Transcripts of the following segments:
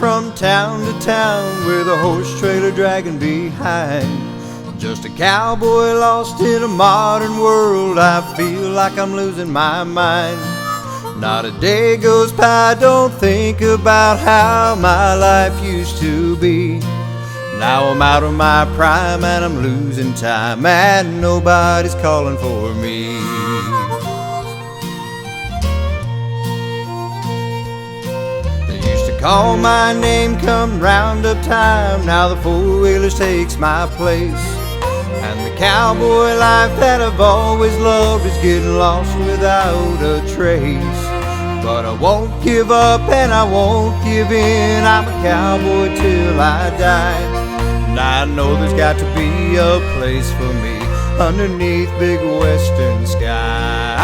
from town to town with a horse trailer dragging behind. Just a cowboy lost in a modern world. I feel like I'm losing my mind. Not a day goes by, don't think about how my life used to be. Now I'm out of my prime and I'm losing time, and nobody's calling for me. They used to call my name come roundup time. Now the four-wheelers takes my place, and the cowboy life that I've always loved is getting lost without a trace. But I won't give up and I won't give in. I'm a cowboy till I die. And I know there's got to be a place for me underneath big western sky.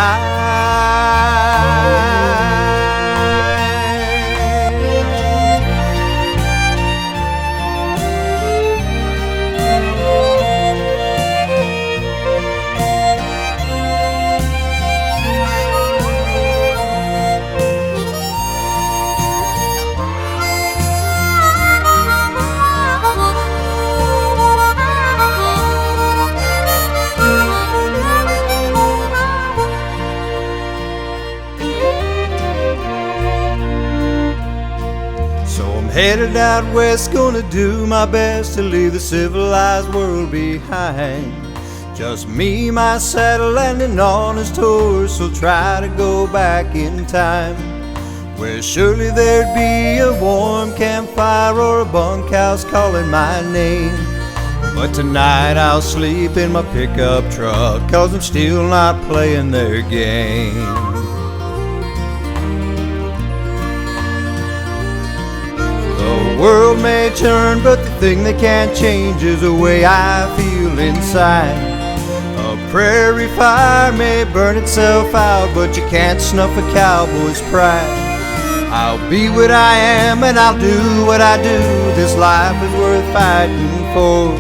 Headed out west, gonna do my best to leave the civilized world behind. Just me, my saddle, and an honest horse will try to go back in time, where surely there'd be a warm campfire or a bunkhouse calling my name. But tonight I'll sleep in my pickup truck, 'cause I'm still not playing their game. The world may turn, but the thing they can't change is the way I feel inside. A prairie fire may burn itself out, but you can't snuff a cowboy's pride. I'll be what I am and I'll do what I do. This life is worth fighting for.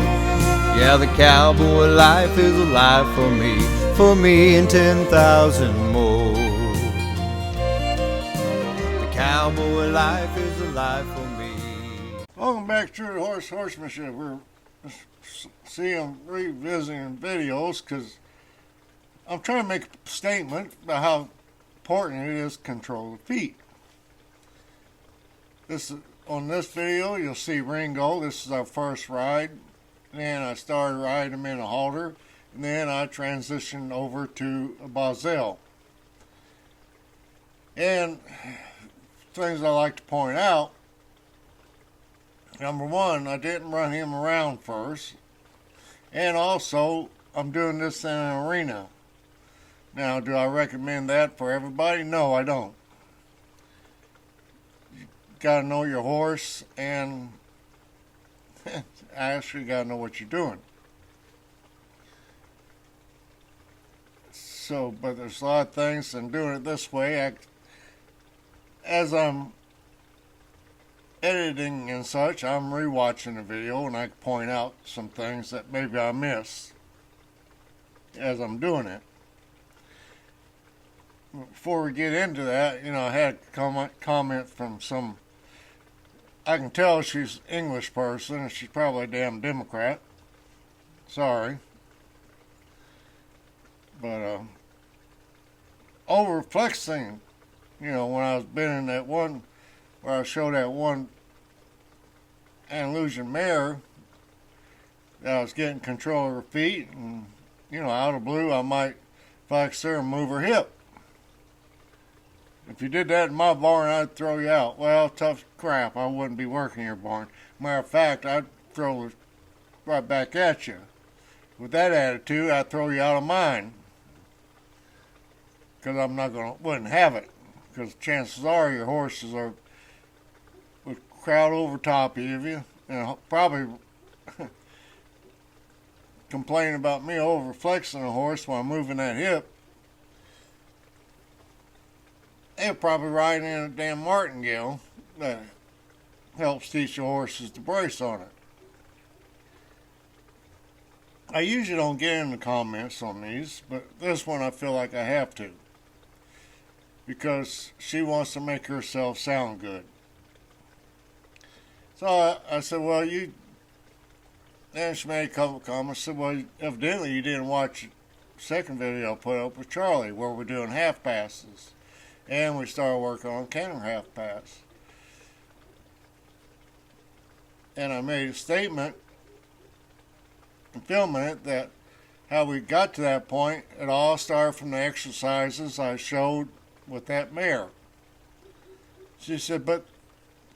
Yeah, the cowboy life is a life for me and 10,000 more. The cowboy life is a life for me. Welcome back to horsemanship. I'm revisiting videos because I'm trying to make a statement about how important it is to control the feet. On this video, you'll see Ringo. This is our first ride. Then I started riding him in a halter, and then I transitioned over to a Boswell. And things I like to point out. Number one, I didn't run him around first. And also, I'm doing this in an arena. Now, do I recommend that for everybody? No, I don't. You gotta know your horse, and actually gotta know what you're doing. So, but there's a lot of things, and doing it this way, as I'm editing and such, I'm rewatching the video and I can point out some things that maybe I missed as I'm doing it. Before we get into that, I had a comment from some, I can tell she's an English person and she's probably a damn Democrat. Sorry. But over-flexing, when I was been in that one where I showed that one Andalusian mare that I was getting control of her feet, and out of blue I might flex her and move her hip. If you did that in my barn, I'd throw you out. Well, tough crap, I wouldn't be working your barn. Matter of fact, I'd throw her right back at you. With that attitude, I'd throw you out of mine, because wouldn't have it. Because chances are your horses would crowd over top of you and probably complain about me over flexing a horse while moving that hip. They're probably riding in a damn martingale that helps teach the horses to brace on it. I usually don't get into comments on these, but this one I feel like I have to, because she wants to make herself sound good. So I said, well, then she made a couple of comments. I said, well, evidently you didn't watch the second video I put up with Charlie where we're doing half passes. And we started working on counter half pass. And I made a statement in filming it that how we got to that point, it all started from the exercises I showed with that mare. She said, but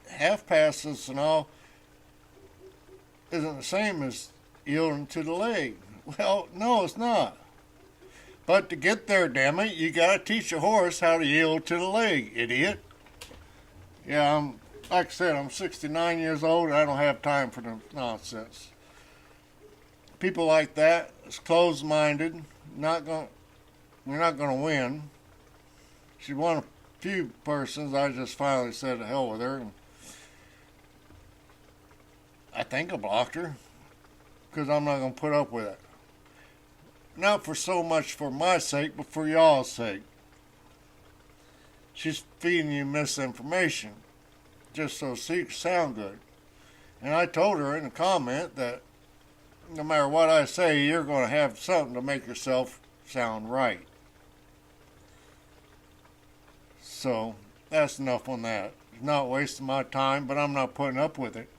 half passes and all isn't the same as yielding to the leg. Well, no, it's not. But to get there, damn it, you got to teach a horse how to yield to the leg, idiot. Yeah, like I said, I'm 69 years old and I don't have time for the nonsense. People like that is closed-minded. We're not going to win. She's one of few persons I just finally said to hell with her. And I think I blocked her because I'm not going to put up with it. Not for so much for my sake, but for y'all's sake. She's feeding you misinformation just so she sound good. And I told her in a comment that no matter what I say, you're going to have something to make yourself sound right. So that's enough on that. It's not wasting my time, but I'm not putting up with it.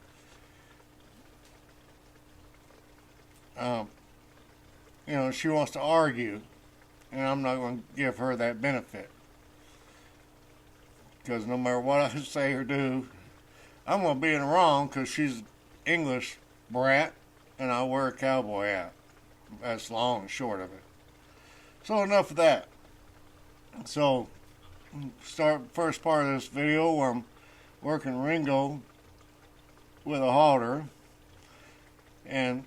She wants to argue, and I'm not going to give her that benefit. Because no matter what I say or do, I'm going to be in the wrong because she's an English brat, and I wear a cowboy hat. That's long and short of it. So enough of that. So, start first part of this video where I'm working Ringo with a halter. And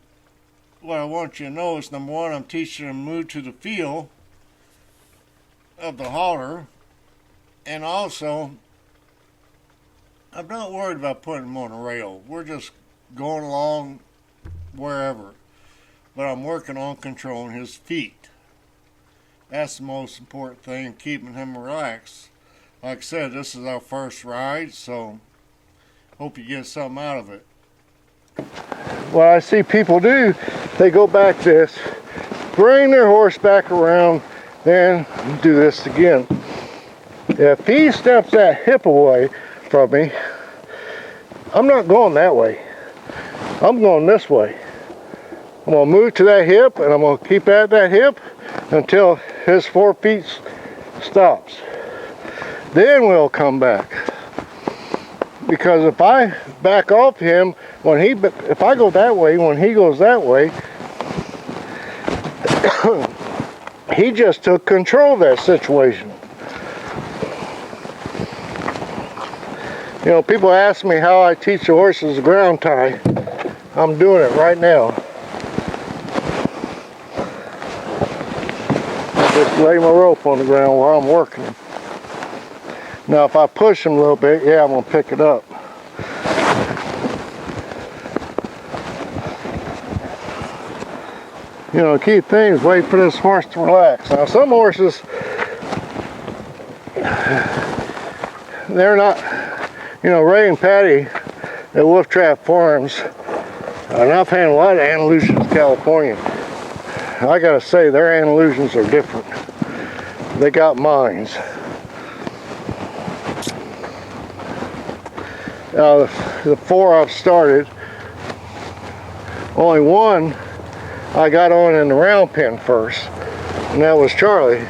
what I want you to know is, number one, I'm teaching him to move to the feel of the halter. And also, I'm not worried about putting him on a rail. We're just going along wherever. But I'm working on controlling his feet. That's the most important thing, keeping him relaxed. Like I said, this is our first ride, so hope you get something out of it. What I see people do, they go back this, bring their horse back around, then do this again. If he steps that hip away from me, I'm not going that way. I'm going this way. I'm going to move to that hip, and I'm going to keep at that hip until his 4 feet stops. Then we'll come back. Because if I back off him, if I go that way, when he goes that way, he just took control of that situation. People ask me how I teach the horses to ground tie. I'm doing it right now. I just lay my rope on the ground while I'm working. Now if I push him a little bit, yeah, I'm going to pick it up. The key thing is wait for this horse to relax. Now some horses, they're not, Ray and Patty at Wolf Trap Farms, and I've had a lot of Andalusians in California. I gotta say, their Andalusians are different. They got minds. The 4 I've started, only one I got on in the round pen first, and that was Charlie,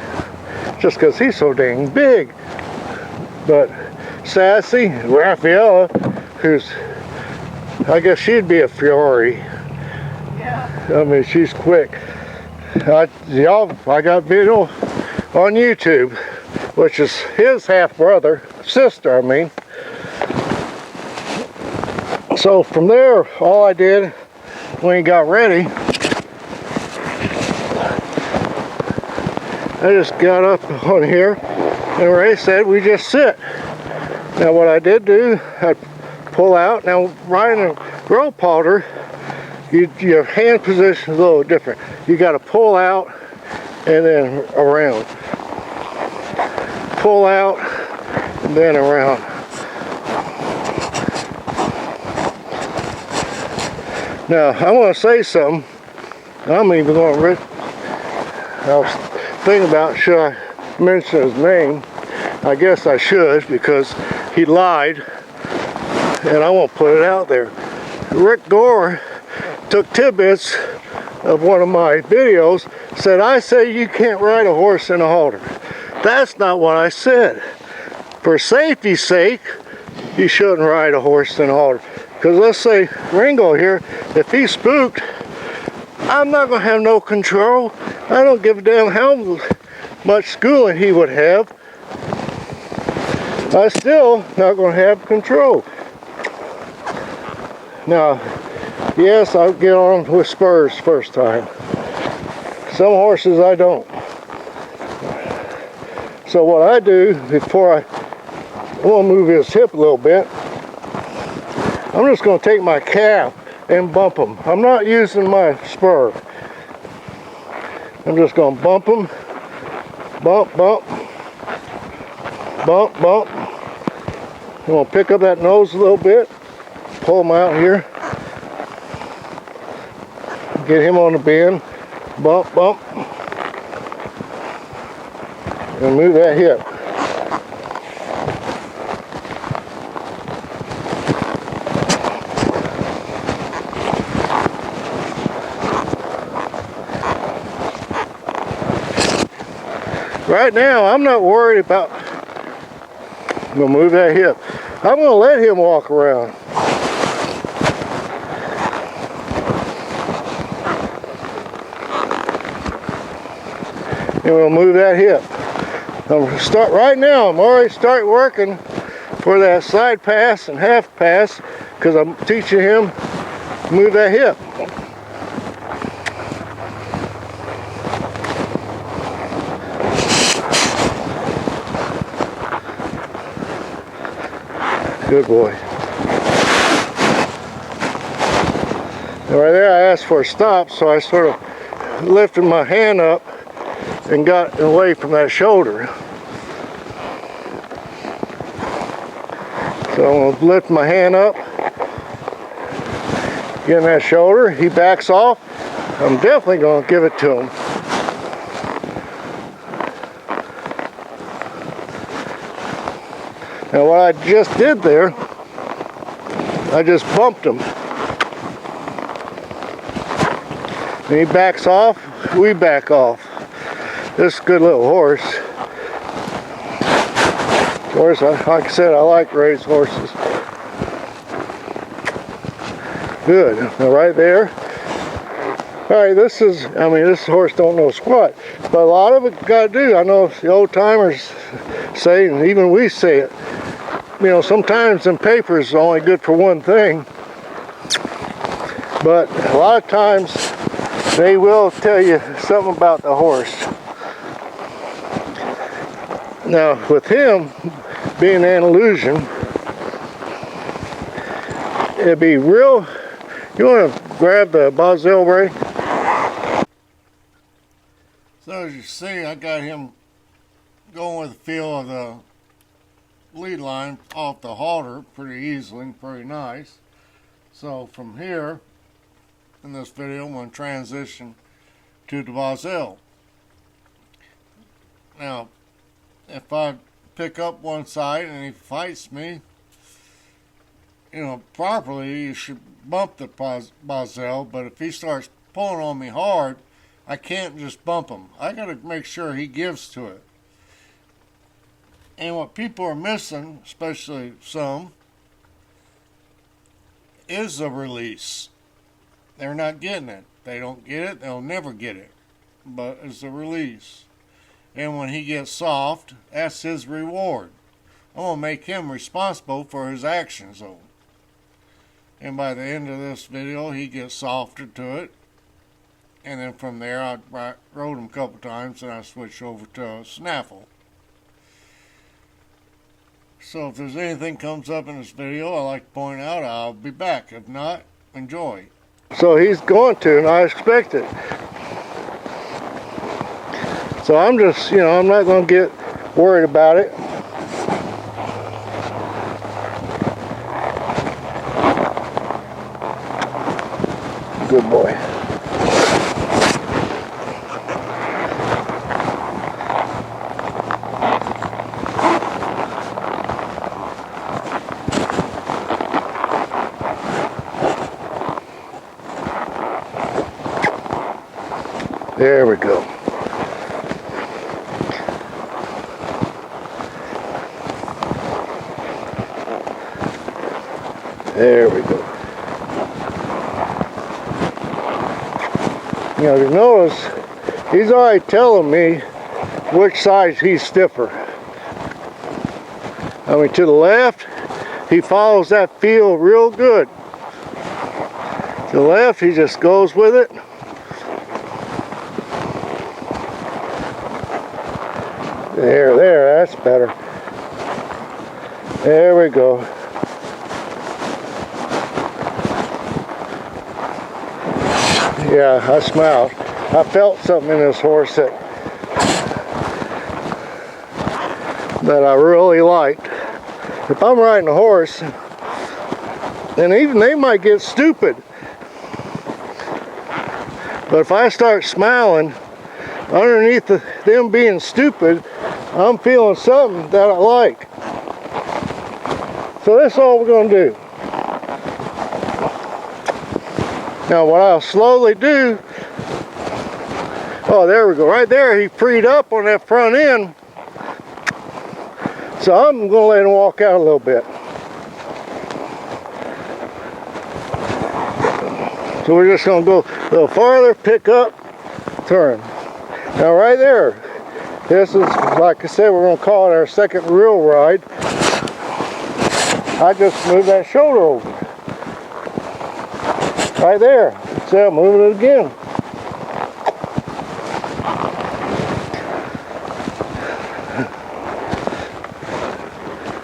just because he's so dang big. But Sassy, Raffaella, who's, I guess she'd be a Fiore. Yeah. I mean, she's quick. I got video on YouTube, which is his sister, I mean. So from there, all I did when he got ready, I just got up on here, and Ray said we just sit. Now what I did do, I pull out. Now riding a rope halter, your hand position is a little different. You got to pull out and then around. Pull out and then around. Now, I want to say something. I'm even going to, I was thinking about, should I mention his name? I guess I should, because he lied, and I won't put it out there. Rick Gore took tidbits of one of my videos, said, I say you can't ride a horse in a halter. That's not what I said. For safety's sake, you shouldn't ride a horse in a halter. Because let's say Ringo here, if he's spooked, I'm not going to have no control. I don't give a damn how much schooling he would have. I still not going to have control. Now, yes, I'll get on with spurs first time. Some horses I don't. So what I do before I want to move his hip a little bit, I'm just going to take my calf and bump him. I'm not using my spur. I'm just going to bump him. Bump, bump. Bump, bump. I'm going to pick up that nose a little bit. Pull him out here. Get him on the bend. Bump, bump. And move that hip. Right now, I'm not worried about, I'm going to move that hip. I'm going to let him walk around. And we'll move that hip. I'm going to start right now. I'm already starting working for that side pass and half pass because I'm teaching him to move that hip. Good boy. Now right there I asked for a stop, so I sort of lifted my hand up and got away from that shoulder. So I'm going to lift my hand up, get in that shoulder, he backs off, I'm definitely going to give it to him. Now what I just did there, I just bumped him. And he backs off, we back off. This is a good little horse. Of course, like I said, I like raised horses. Good, now right there. All right, this horse don't know squat, but a lot of it got to do. I know the old timers say, and even we say it, you know, sometimes in papers is only good for one thing, but a lot of times they will tell you something about the horse. Now, with him being an illusion, it'd be real. You want to grab the Boswell brake? So as you see, I got him going with the feel of the lead line off the halter pretty easily and pretty nice. So from here, in this video, I'm going to transition to the Boswell. Now, if I pick up one side and he fights me, you know, properly, you should bump the Boswell, but if he starts pulling on me hard, I can't just bump him. I got to make sure he gives to it. And what people are missing, especially some, is a release. They're not getting it. They don't get it, they'll never get it. But it's a release. And when he gets soft, that's his reward. I'm going to make him responsible for his actions, though. And by the end of this video, he gets softer to it. And then from there, I rode him a couple times and I switched over to a snaffle. So if there's anything comes up in this video I like to point out, I'll be back. If not, enjoy. So he's going to, and I expect it. So I'm just, you know, I'm not going to get worried about it. Good boy. There we go. There we go. You know, if you notice, he's already telling me which side he's stiffer. I mean, to the left, he follows that feel real good. To the left, he just goes with it. There, that's better. There we go. Yeah, I smelled. I felt something in this horse that I really liked. If I'm riding a horse, and even they might get stupid, but if I start smiling underneath them being stupid, I'm feeling something that I like. So that's all we're going to do. Now what I'll slowly do, oh there we go, right there he freed up on that front end. So I'm going to let him walk out a little bit. So we're just going to go a little farther, pick up, turn. Now right there, this is, like I said, we're going to call it our second real ride. I just moved that shoulder over. Right there. See, I'm moving it again.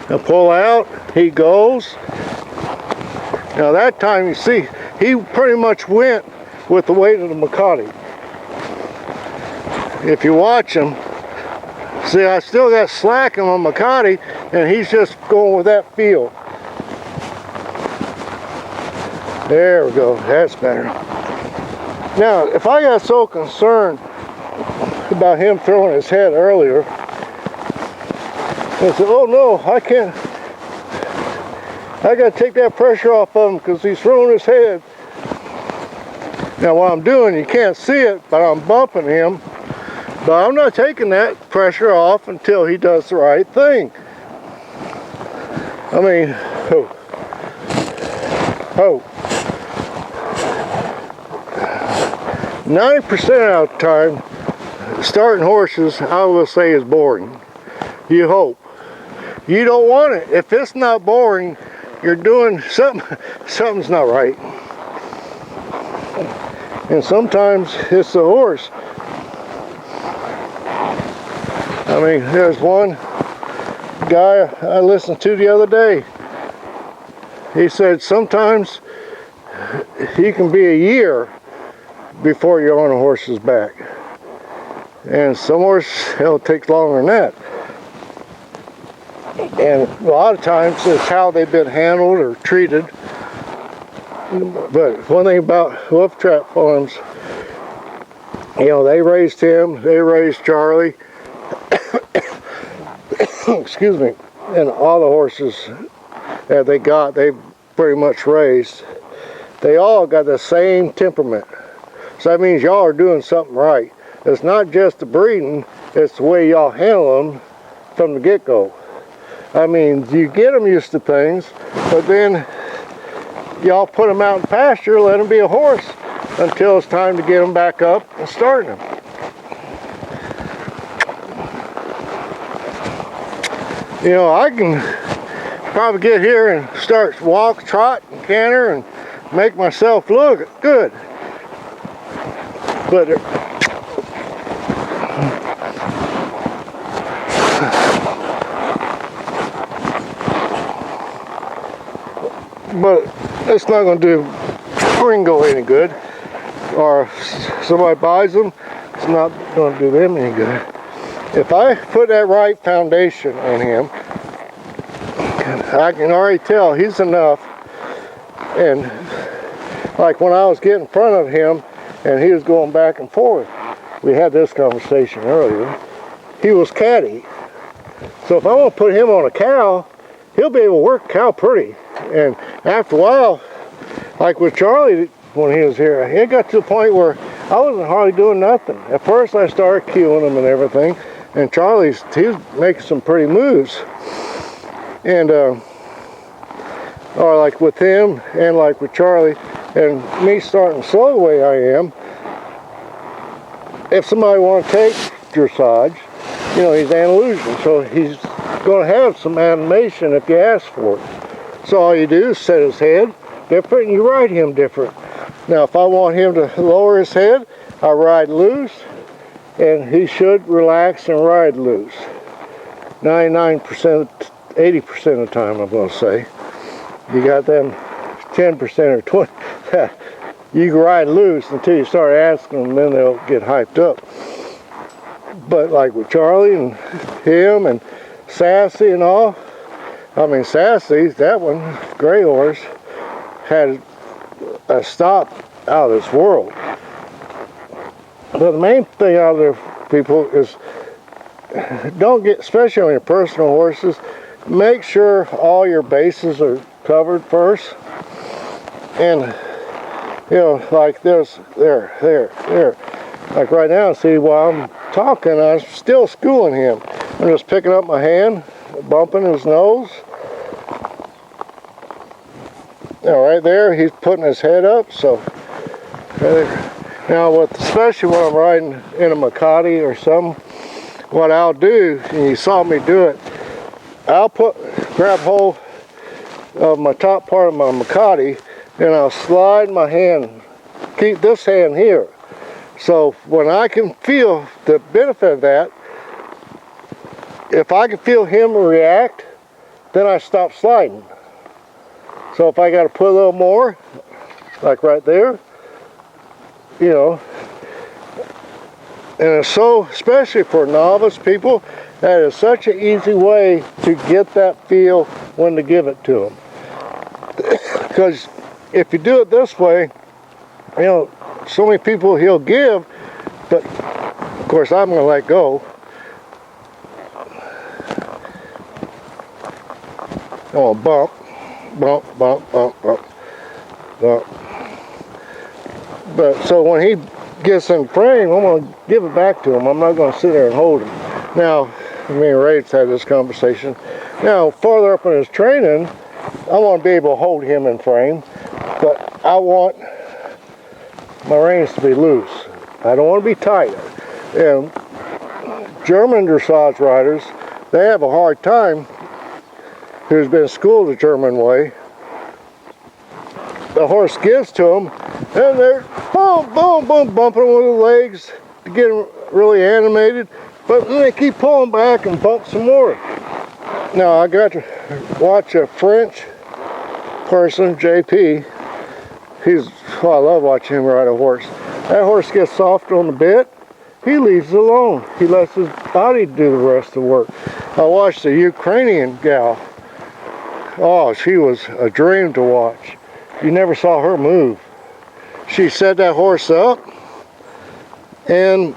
Now pull out, he goes. Now that time you see, he pretty much went with the weight of the Makati. If you watch him, see I still got slack on my Makati and he's just going with that feel. There we go, that's better. Now, if I got so concerned about him throwing his head earlier, I said, oh no, I can't, I got to take that pressure off of him because he's throwing his head. Now what I'm doing, you can't see it, but I'm bumping him. But I'm not taking that pressure off until he does the right thing. I mean, 90% of the time, starting horses, I will say, is boring. You hope. You don't want it. If it's not boring, you're doing something's not right. And sometimes it's the horse. I mean, there's one guy I listened to the other day. He said sometimes he can be a year before you're on a horse's back. And some horses, it'll take longer than that. And a lot of times it's how they've been handled or treated. But one thing about Wolf Trap Farms, you know, they raised him, they raised Charlie, excuse me, and all the horses that they pretty much raised, they all got the same temperament. So that means y'all are doing something right. It's not just the breeding, it's the way y'all handle them from the get-go. I mean, you get them used to things, but then y'all put them out in pasture, let them be a horse until it's time to get them back up and start them. You know, I can probably get here and start walk, trot, and canter and make myself look good. But it's not going to do Ringo any good, or if somebody buys them, it's not going to do them any good. If I put that right foundation on him, I can already tell he's enough, and like when I was getting in front of him and he was going back and forth, we had this conversation earlier, he was catty. So if I want to put him on a cow, he'll be able to work a cow pretty. And after a while, like with Charlie when he was here, it got to the point where I wasn't hardly doing nothing. At first I started cueing him and everything, and he was making some pretty moves. And or like with him and like with Charlie, and me starting slow the way I am, if somebody want to take dressage, you know, he's Andalusian, so he's going to have some animation if you ask for it. So all you do is set his head different and you ride him different. Now if I want him to lower his head, I ride loose, and he should relax and ride loose. 99%, 80% of the time, I'm going to say. You got them 10% or 20. You can ride loose until you start asking them, then they'll get hyped up. But like with Charlie and him and Sassy and all, I mean Sassy, that one, gray horse, had a stop out of this world. But the main thing out there, people, is don't get, especially on your personal horses, make sure all your bases are covered first. And you know, like this, there. Like right now, see, while I'm talking, I'm still schooling him. I'm just picking up my hand, bumping his nose. Now right there, he's putting his head up, so. Now, especially when I'm riding in a Makati or something, what I'll do, and you saw me do it, I'll grab hold of my top part of my Makati, and I'll slide my hand, keep this hand here. So when I can feel the benefit of that, if I can feel him react, then I stop sliding. So if I got to put a little more, like right there, you know, and it's so, especially for novice people, that is such an easy way to get that feel when to give it to them. Because if you do it this way, you know, so many people he'll give, but of course I'm going to let go. Oh, bump, bump, bump, bump, bump, bump. But so when he gets in frame, I'm going to give it back to him. I'm not going to sit there and hold him. Now, me and Ray's had this conversation. Now, farther up in his training, I want to be able to hold him in frame, but I want my reins to be loose. I don't want to be tight. And German dressage riders, they have a hard time, who's been schooled the German way. The horse gives to them, and they're boom, boom, boom, bumping with the legs to get them really animated, but then they keep pulling back and bump some more. Now, I got to watch a French person, JP. I love watching him ride a horse. That horse gets soft on the bit, he leaves it alone. He lets his body do the rest of the work. I watched a Ukrainian gal. Oh, she was a dream to watch. You never saw her move. She set that horse up, and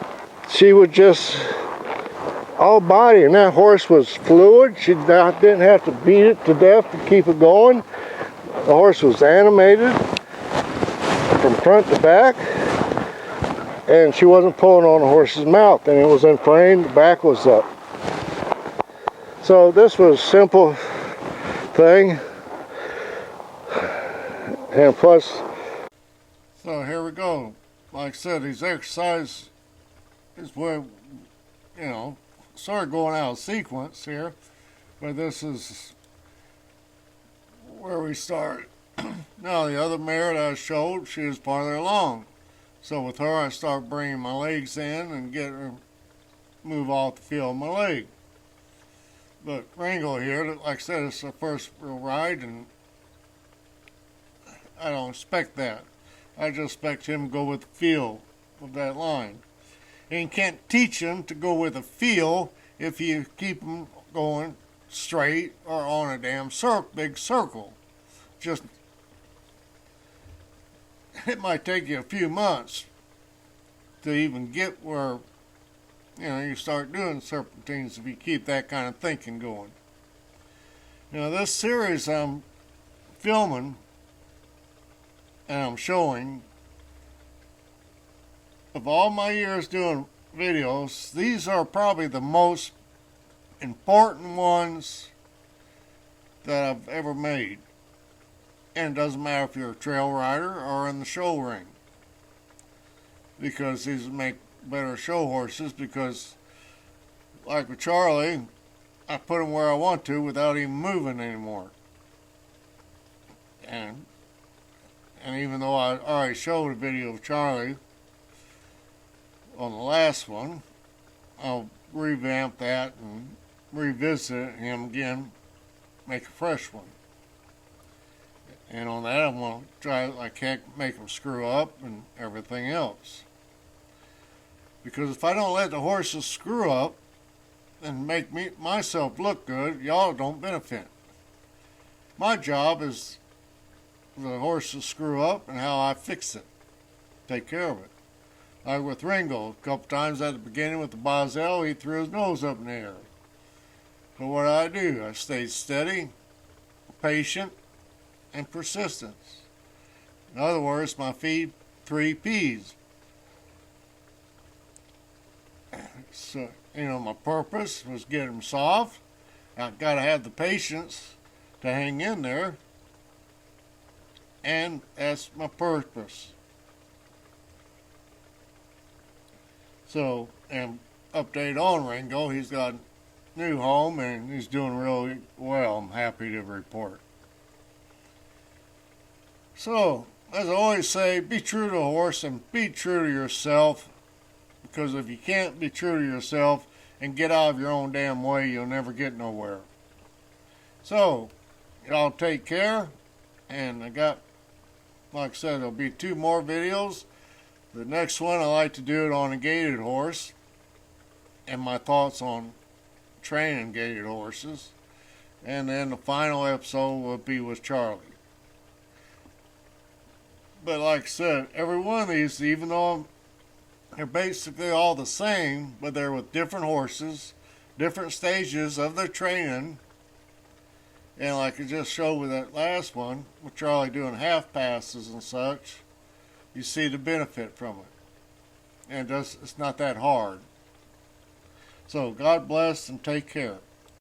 she would just all body, and that horse was fluid. She didn't have to beat it to death to keep it going. The horse was animated from front to back, and she wasn't pulling on the horse's mouth, and it was in frame, the back was up. So this was a simple thing, and plus, so here we go. Like I said, these exercises is where, you know, sort of going out of sequence here, but this is where we start. Now the other mare that I showed, she was farther along. So with her, I start bringing my legs in and get her move off the field of my leg. But Ringo here, like I said, it's the first real ride, and I don't expect that. I just expect him to go with the feel of that line. And you can't teach him to go with a feel if you keep him going straight or on a damn big circle. Just it might take you a few months to even get where, you start doing serpentines if you keep that kind of thinking going. This series I'm filming and I'm showing, of all my years doing videos, these are probably the most important ones that I've ever made. And it doesn't matter if you're a trail rider or in the show ring, because these make better show horses, because like with Charlie, I put him where I want to without even moving anymore. And even though I already showed a video of Charlie on the last one, I'll revamp that and revisit him again, make a fresh one. And on that, I'm going to try like heck, make him screw up and everything else. Because if I don't let the horses screw up and make myself look good, y'all don't benefit. My job is the horses screw up and how I fix it, take care of it. Like with Ringo, a couple times at the beginning with the Boswell, he threw his nose up in the air. But what I do? I stayed steady, patient, and persistence. In other words, my 3 P's. So, my purpose was get him soft. I got to have the patience to hang in there. And that's my purpose. So, and update on Ringo, he's got a new home and he's doing really well, I'm happy to report. So, as I always say, be true to the horse and be true to yourself, because if you can't be true to yourself and get out of your own damn way, you'll never get nowhere. So, y'all take care, and like I said, there'll be 2 more videos. The next one, I like to do it on a gaited horse, and my thoughts on training gaited horses. And then the final episode will be with Charlie. But like I said, every one of these, even though they're basically all the same, but they're with different horses, different stages of their training. And like I just showed with that last one, with Charlie doing half passes and such, you see the benefit from it. And it's not that hard. So God bless and take care.